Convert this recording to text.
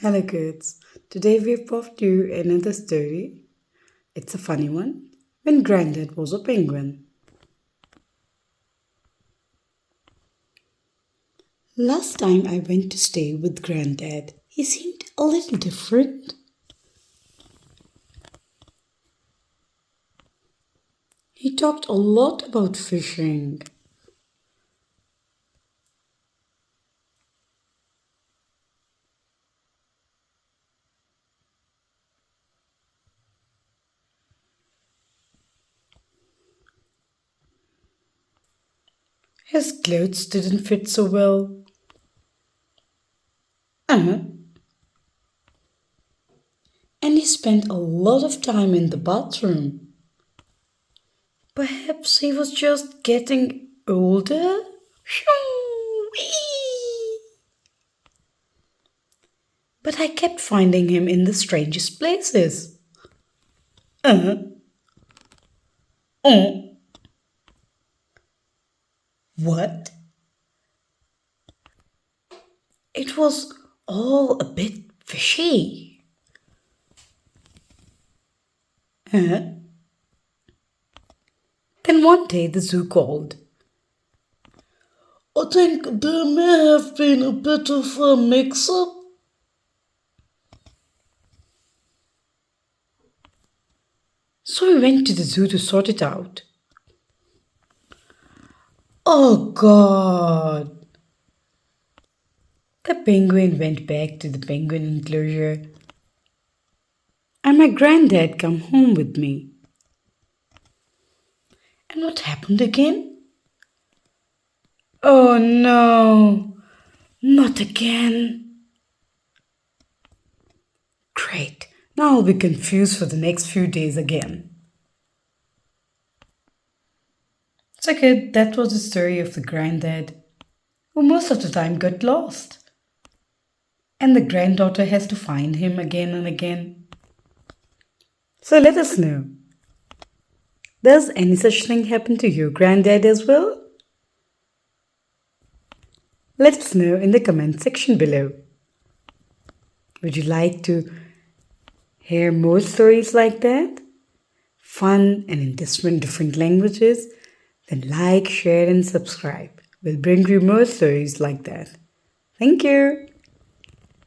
Hello kids, today we've brought you another story. It's a funny one. When Grandad was a penguin. Last time I went to stay with Grandad, he seemed a little different. He talked a lot about fishing. His clothes didn't fit so well. And he spent a lot of time in the bathroom. Perhaps he was just getting older? But I kept finding him in the strangest places. What? It was all a bit fishy. Then one day the zoo called. I think there may have been a bit of a mix-up. So we went to the zoo to sort it out. Oh God! The penguin went back to the penguin enclosure. And my granddad came home with me. And what happened again? Oh no! Not again! Great! Now I'll be confused for the next few days again. So kid, that was the story of the granddad, who most of the time got lost. And the granddaughter has to find him again and again. So let us know. Does any such thing happen to your granddad as well? Let us know in the comment section below. Would you like to hear more stories like that? Fun and in different languages? Then like, share and subscribe. We'll bring you more stories like that. Thank you.